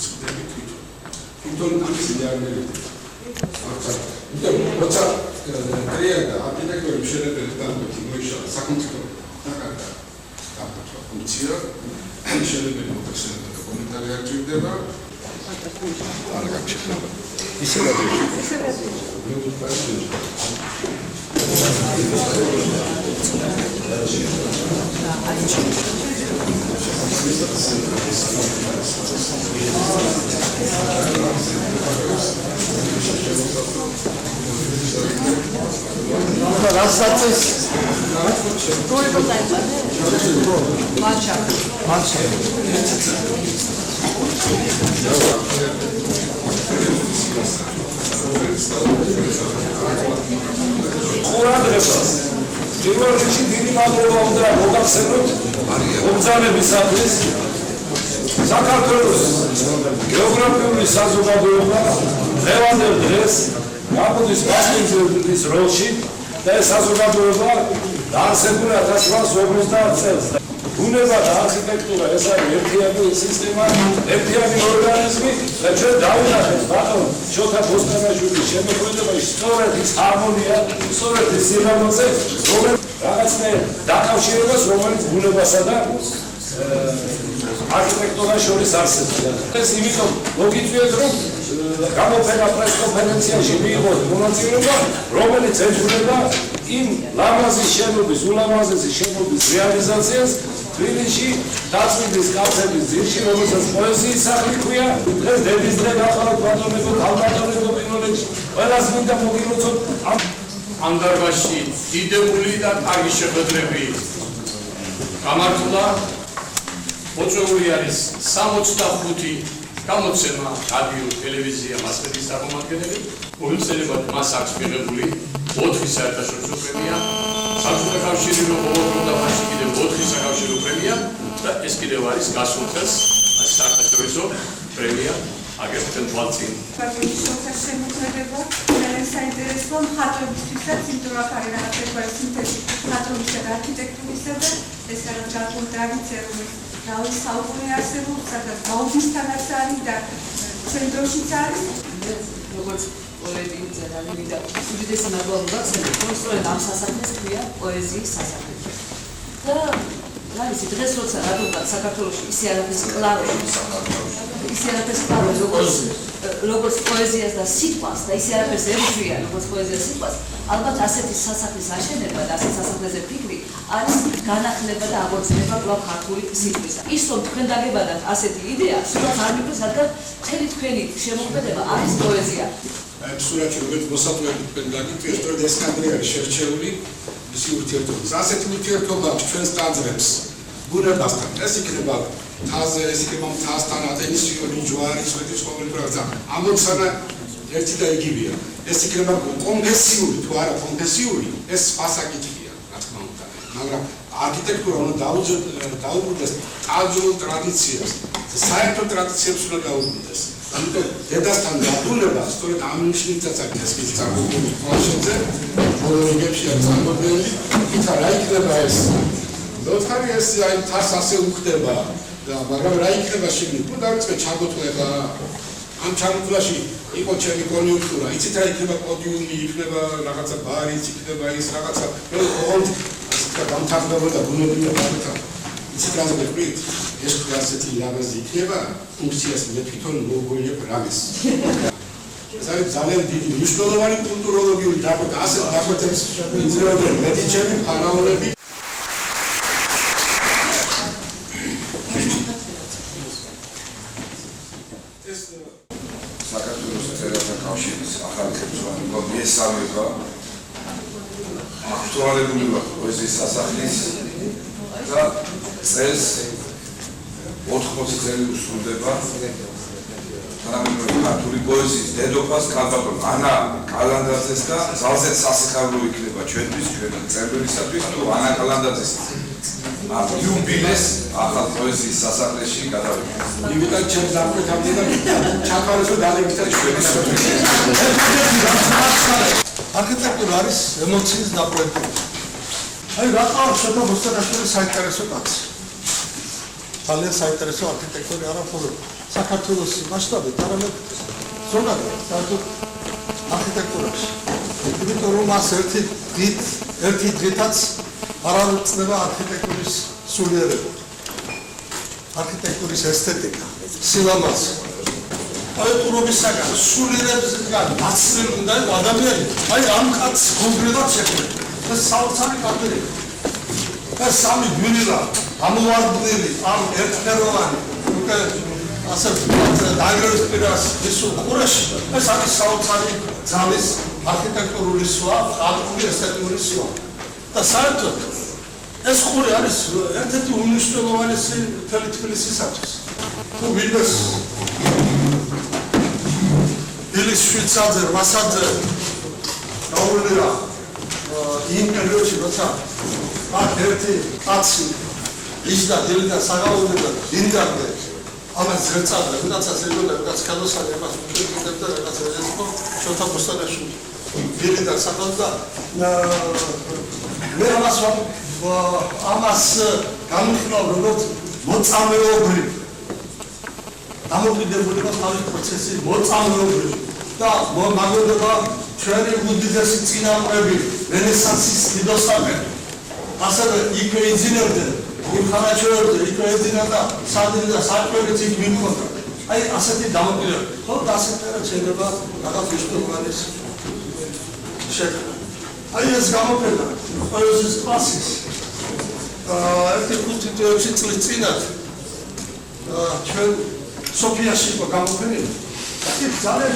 სხდები თვითონ ამის იდეალები როცა ტრიადა არქიტექტურის მშენებელი დამკვეთი მოიშალა საკონცერტო დაკარგა ფუნქცია მშენებელი მოხსენება და კომენტარი არ ჭირდება არ გაგშეხება ისევ პირველში დიდი მადლობა უნდა მოგახსენოთ მომძალებისათვის საქართველოს გეოგრაფიული საზოგადოება დღევანდელ დღეს გამოდის მასპინძლის როლში და ეს საზოგადოება დაარსებულია 1850 წელს. ბუნება და არქიტექტურა ეს არის ერთიანი სისტემა, ერთიანი ორგანიზმი და ჩვენ დავინახეთ ბატონ შოთა ბოსტანაშვილის შემოქმედებაში სწორედ ის ჰარმონია, სწორედ ის სილამაზე, რომელიც რაღაცნაირ დაკავშირებას, რომელიც ბუნებასა და არქიტექტურას შორის არსებობს. ეს იმიტომ მოგიწვიეთ, რომ გამოფენა პრეს-კონფერენციაში მიიღოთ მონაწილეობა, რომელიც ეხება იმ ლამაზის შენობის, ულამაზესი შენობის რეალიზაციას თბილისში დაწვიდის კალთების ძირში, რომელსაც პოეზიის სახლი ჰქვია. დღეს დედის დღე გახაროთ ბატონებო, თავბატონებო პირველებში. ყველას მინდა მოგილოცოთ ამ დარბაზში დიდებული და კარგი შეხვედრები გამართულა. მოწვეული არის 65 გამოცემა, რადიო, ტელევიზია, მასმედიის წარმომადგენელი. მოიხსენებათ მას აქვს მიღებული 4 საერთაშორისო პრემია, საბჭოთა კავშირი როგორ მასში კიდევ 4 საკავშირო პრემია და ეს კიდევ არის გასულ წელს საერთაშორისო პრემია აგერთან თვალწინ. Შოთა შემოქმედება ძალიან საინტერესოა მხატვრებისთვისაც, იმიტომ რომ აქ არის რაღაცა სინთეზი მხატვრობისა და არქიტექტურისა და ეს რაღაც გაკონტაგიცე რომელიც დავით საუკუნე არსებობს, სადაც გაუდისთანაც არის და ცენტრშიც არის. როგორც პოეტი ძალიან მინდა უდიდესი მადლობა გაგცემთ, რომ სწორედ ამ სასახლეს ქვია პოეზიის სასახლე. და რა იცი, დღეს როცა რადგან საქართველოში ისე არაფერს კლავებს, ისე არაფერს კლავებს, როგორც პოეზიას და სიტყვას და ისე არაფერს ემშვია, როგორც პოეზიას სიტყვას, ალბათ ასეთი სასახლის აშენება და ასეთ სასახლეზე ფიქრი არის განახლება და აღორძინება კვლავ ქართული სიტყვისა. ის რომ თქვენ დაგებადათ ასეთი იდეა, სულაც არ მიგვიყვეს, რადგან მთელი თქვენი შემოქმედება არის პოეზია. სურათი რომელიც მოსატვირთით თქვენ გაგიწვიეთ, რომ ეს კადრი არის შერჩეული მისი ურთიერთობა. ასეთი ურთიერთობა ჩვენს ტაძრებს ბუნებასთან. ეს იქნება თაზე, ეს იქნება მთასთან, ატენისიონი, ჯვარი, სვეტის ყოველი პროექტა. ამოცანა ერთი და იგივეა. ეს იქნება კონფესიური, თუ არა კონფესიური, ეს ფასაკითხია, რა თქმა უნდა. მაგრამ არქიტექტურა უნდა დაუბრუნდეს ტაძრულ ტრადიციას. საერთო ტრადიციებს უნდა დაუბრუნდეს. ამიტომ დედასთან დაბრუნება სწორედ ამ ნიშნითაც არის ეს ის წარმოქმნილი კონცეფცია, რიგებში არის წარმოქმნილი. ითა რა იქნება ეს? ნოთარი ეს აი თას ასე უხდება და მაგრამ რა იქნება შეგნით? თუ დავიწყე ჩაგოთვლება ამ ჩამოთვლაში იყო ჩემი კონიუნქტურა. იცით რა იქნება პოდიუმი, იქნება რაღაცა ბარიც, იქნება ის რაღაცა ოღონდ ასე დამთავრდება ბუნებრივი ბარითა. იცით რა ზოგადად ეს ასეთი ლამაზი იქნება ფუნქციას მე თვითონ მოგოლიებ რამეს. ეს არის ძალიან დიდი მნიშვნელოვანი კულტუროლოგიური დაკვეთა. ასეთ დაკვეთებს იძრებდნენ მედიჩები, ფარაონები. საქართველოს ეროვნულ კავშირის ახალი ხელმძღვანელობა მიესალმება აქტუალურობა პოეზიის სასახლის და წელს 80 წელი უსრულდება თანამედროვე ქართული პოეზიის დედოფალს ქალბატონ ანა კალანდაძეს და ძალზედ სასიხარულო იქნება ჩვენთვის, ჩვენი მწერლებისათვის, თუ ანა კალანდაძეს იუბილეს ახალ პოეზიის სასახლეში გადავიდეთ. იმიტომ ჩემ დაკვეთამდე და ჩაქარესო დალებითად ჩვენისათვის. არქიტექტურა არის ემოციის დაპროექტება. აი რა ყავს შოთა ბოსტანაშვილის საინტერესო კაცი. ძალიან საინტერესო არქიტექტორი არა მხოლოდ საქართველოს მასშტაბით, არამედ ზოგადად საერთოდ არქიტექტურაში. იმიტომ რომ მას ერთი დღითაც არ აღწევდა არქიტექტურის სულიერება, არქიტექტურის ესთეტიკა, სილამაზე. აი ტურობისაგან სულიერებისგან გაცილებული უნდა იყოს ადამიანი. აი ამ კაცს კონკრეტულად შექმნა. ეს საოცარი კადრი. ეს სამი გვირილა ამოვარდნილი, ამ ერთფეროვანი, უკვე ასე დაიგროვის პირას ისულ ყურეში. ეს არის საოცარი ძალის არქიტექტურული სვლა, ხალხური ესთეტიკური სვლა. და საერთოდ ეს ყური არის ერთ-ერთი უმნიშვნელოვანესი მთელი თბილისისათვის. თუ ვინმეს დილის 7-ზე, 8-ზე გაუვლია იმ პერიოდში, როცა აქ ერთი კაცი ისდა დილიდან საღამომდე დინდამდე ამას ზეწავდა, ვიღაცას ებოდა, ვიღაც ხელოსანი ამას უწევდა, ვიღაც ეძებდა, შოთა ბოსტანაშვილი. დილიდან საღამომდე მე ამას განვიხილავ როგორც მოწამეობრივ დამოკიდებულია თავის პროცესი მოწამეობრივ და მაგალითად ჩვენი უდიდესი წინაპრები რენესანსის დიდოსტაბები ასევე იქვე იძინებდნენ იმ ხანაჩვევებზე იქვე ეძინებდა სადილი და საკვებიც იქ მიჰქონდა აი ასეთი დამოკიდებულება ხო და ასეთი რა შეიძლება რაღაც მნიშვნელოვანის შექმნა აი ეს გამოფენა პოეზიის კლასის ერთი 5-6 წლის წინათ ჩვენ სოფიაში იყო გამოფენილი იქ ძალიან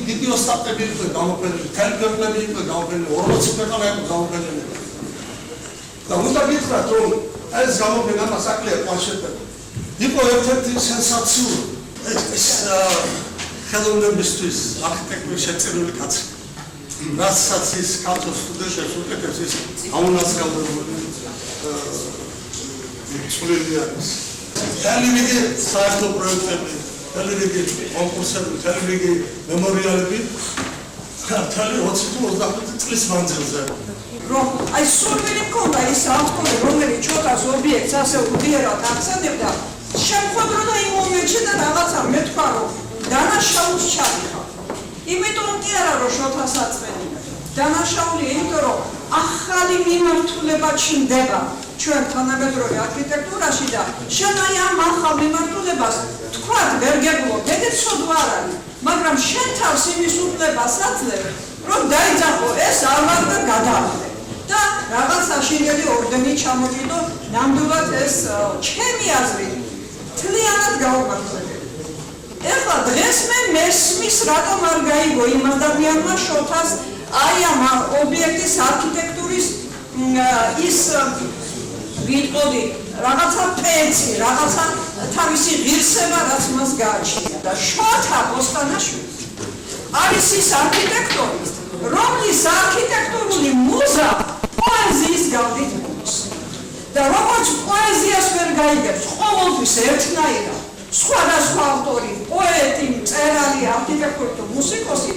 დიდი ოსტატები იყო გამოფენილი თელეფონები იყო გამოფენილი 40 ქვეყანა იყო გამოფენილი და უნდა გითხრათ რომ ეს გამოფენა მასაკლია პლანშეტები იყო ერთ-ერთი სენსაციური ეს ხელოვნებისთვის არქიტექტურის შეწირული კაცი რასაც ის ქართულ სტუდენტებს უკეთებს ის აუნასკალდებული წვლილი არის. Მთელი რიგი საერთო პროექტები, მთელი რიგი კონკურსები, მთელი რიგი მემორიალები მთელი 20 თუ 25 წლის მანძილზე. რომ აი სურვილი მქონდა ის ავტორი, რომელიც ჩოტას ობიექტს ასე უდიერად ახსენებდა, შემხვედრა და იმ მომენტში და რაღაცა მეთქვა რომ დანაშაულს ჩაიხა. იმიტომ კი არა რომ შოთას აწმენია. დანაშაული იმიტომ რომ ახალი მიმართულება ჩნდება ჩვენ თანამედროვე არქიტექტურაში და შენ აი ამ ახალ მიმართულებას თქვათ ვერ გეგმოთ, ეგეც სოდვა არ არის, მაგრამ შენ თავს იმის უფლებას აძლევ, რომ დაიძახო ეს ალბათ და გადააყრე და რაღაც აშინელი ორდენი ჩამოგიდო, ნამდვილად ეს ჩემი აზრით თლიანად გაუმართლებელი. ეხლა დღეს მე მესმის რატომ არ გაიგო იმ ადამიანმა შოთას აი ამ ობიექტის არქიტექტურის ის ვიტყოდი რაღაცა პეცი, რაღაცა თავისი ღირსება რაც მას გააჩნია და შოთა ბოსტანაშვილი არის ის არქიტექტორი, რომლის არქიტექტურული მუზა პოეზიის გავდით მოდის და როგორც პოეზიას ვერ გაიგებს ყოველთვის ერთნაირად სხვადასხვა ავტორი, პოეტი, მწერალი, არქიტექტორი თუ მუსიკოსი,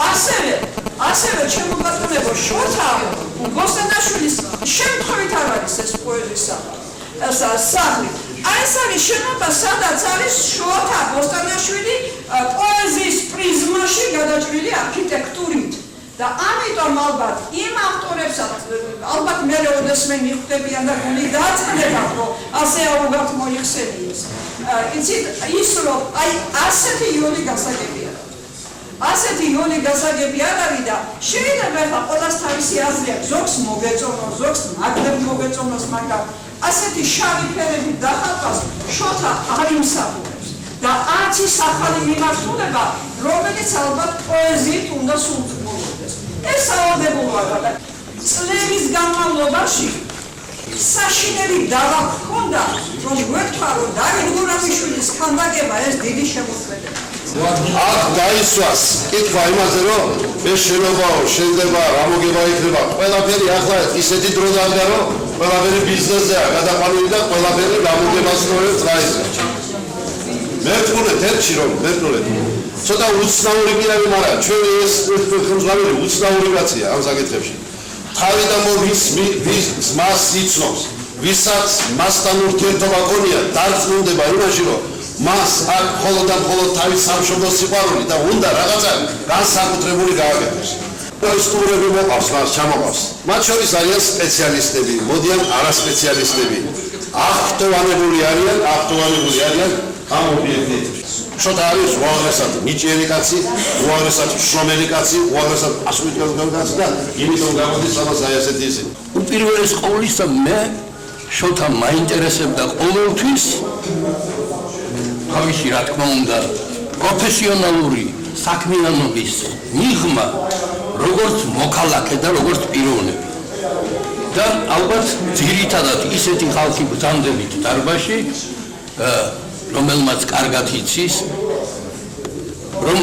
ასევე ჩემო ბატონებო შოთა ბოსტანაშვილის შემთხვევით არ არის ეს პოეზიის სახლი. ეს არის შენობა, სადაც არის შოთა ბოსტანაშვილი პოეზიის პრიზმაში გადაჭრილი არქიტექტურით. და ამიტომ ალბათ იმ ავტორებსაც ალბათ მე როდესმე მიხვდებიან და გული დააწყდებათ რომ ასე აუგად მოიხსენიეს. იცით ის რომ აი ასეთი იოლი გასაგები არ არის. ასეთი იოლი გასაგები არ არის და შეიძლება ხა ყველას თავისი აზრი აქვს, ზოგს მოგეწონოს, ზოგს ნაკლებ მოგეწონოს, მაგრამ ასეთი შავი ფერები დახატვას შოთა არ იმსახურებს და არც ის ახალი მიმართულება, რომელიც ალბათ პოეზიით უნდა სულთმოვიდეს. ეს სავალდებულოა და წლების განმავლობაში საშინელი დავა ჰქონდა, რომ გვეთქვა, რომ დავით გურამიშვილის ქანდაკება ეს დიდი შემოქმედება. აქ დაისვას კითხვა იმაზე, რომ ეს შენობაო, შენდება, რა მოგება იქნება, ყველაფერი ახლა ისეთი დრო დავიდა, რომ ყველაფერი ბიზნესზეა გადაყვანილი და ყველაფერი გამოგებას როებს რაიზე. მერტყუნეთ ერთში რომ მერტყუნეთ. ცოტა უცნაური კი არის, მაგრამ ჩვენი ეს ხელმძღვანელი უცნაური კაცია ამ საკითხებში. თავიდან მის მას იცნობს. ვისაც მასთან ურთიერთობა გონია, დარწმუნდება იმაში, რომ მას აქ მხოლოდ და მხოლოდ თავის სამშობლოს სიყვარული და უნდა რაღაცა განსაკუთრებული გააკეთოს. სტუმრები მოყავს, მას ჩამოყავს. მათ შორის არიან სპეციალისტები, მოდიან არასპეციალისტები. აღტოვანებული არიან ამ ობიექტით. შოთა არის უაღრესად ნიჭიერი კაცი, უაღრესად შრომელი კაცი, უაღრესად პასუხისმგებელი კაცი და იმიტომ გამოდის ამას აი ასეთი ისინი. უპირველეს ყოვლისა მე შოთა მაინტერესებდა ყოველთვის თავისი რა თქმა უნდა პროფესიონალური საქმიანობის მიღმა როგორც მოქალაქე და როგორც პიროვნება. და ალბათ ძირითადად ისეთი ხალხი ბრძანდებით დარბაზში რომელმაც კარგად იცის რომ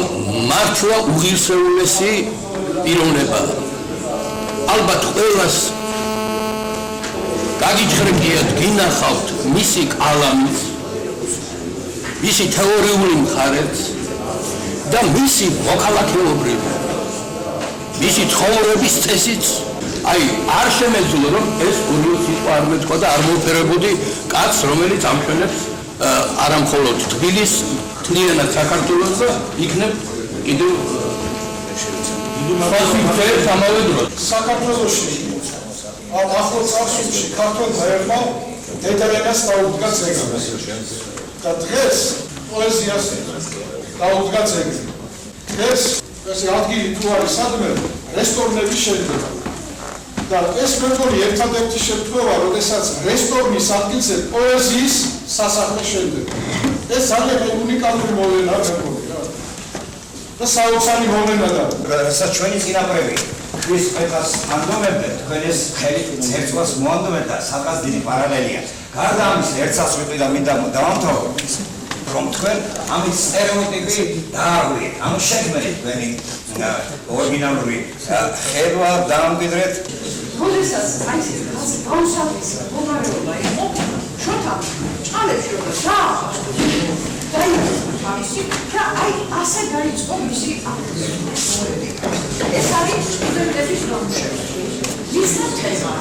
მართლა უღირსეულესი პიროვნებაა. ალბათ ყველას გაგიჩხრებიათ, გინახავთ მისი კალამით, მისი თეორიული მხარეც და მისი მოქალაქეობრივი, მისი ცხოვრების წესიც. აი, არ შემეძლო რომ ეს გურიო სიტყვა არ მეთქვა და არ მოფერებოდი კაცს, რომელიც ამშვენებს არა მხოლოდ თბილისს, მთლიანად საქართველოს და იქნებ კიდევ ფასიფერს ამავე დროს. საქართველოში ამ ახლო წარსულში ქართველთა ერმა დედალენას დაუდგა ძეგლი. და დღეს პოეზიას დაუდგა ძეგლი. დღეს ეს ადგილი თუ არის სადმე რესტორნები შედგება. და ეს მეგონი ერთადერთი შემთხვევა, როდესაც რესტორნის ადგილზე პოეზიის სასახლე შედგება. ეს ძალიან უნიკალური მოვლენაა მეგონი რა. და საოცარი მოვლენა და რასაც ჩვენი წინაპრები ქვის ყეთას ანდომებდნენ, თქვენ ეს ხელით ცერცვას მოანდომეთ და საკაც დიდი პარალელია. გარდა ამისა, ერთსაც ვიტყვი და მინდა დავამთავროთ, რომ თქვენ ამის სტერეოტიპი დააღვიეთ. ანუ შექმნით თქვენი ორიგინალური ხედვა დაამკვიდრეთ. როდესაც აი ეს გაუსაბის მდგომარეობა იყო, შოთა ჭალებში რომ თავისი და აი ასე დაიწყო მისი ეს არის სტუდენტების ნამუშევარი. მისთან თემა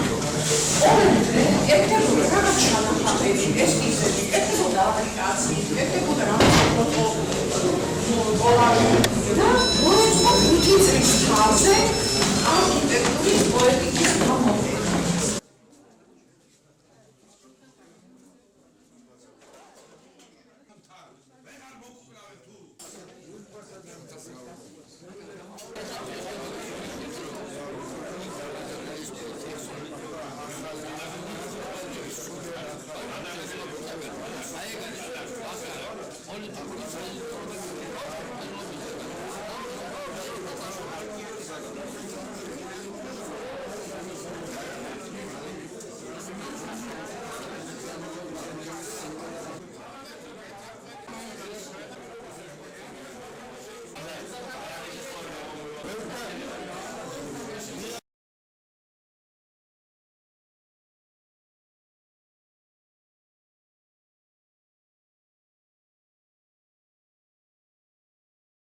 ყოველდღე ეთებოდა რაღაც შანახავები, ესკიზები, ეთებოდა აპლიკაციები, ეთებოდა რაღაც ფოტო და მოეწყო მითიც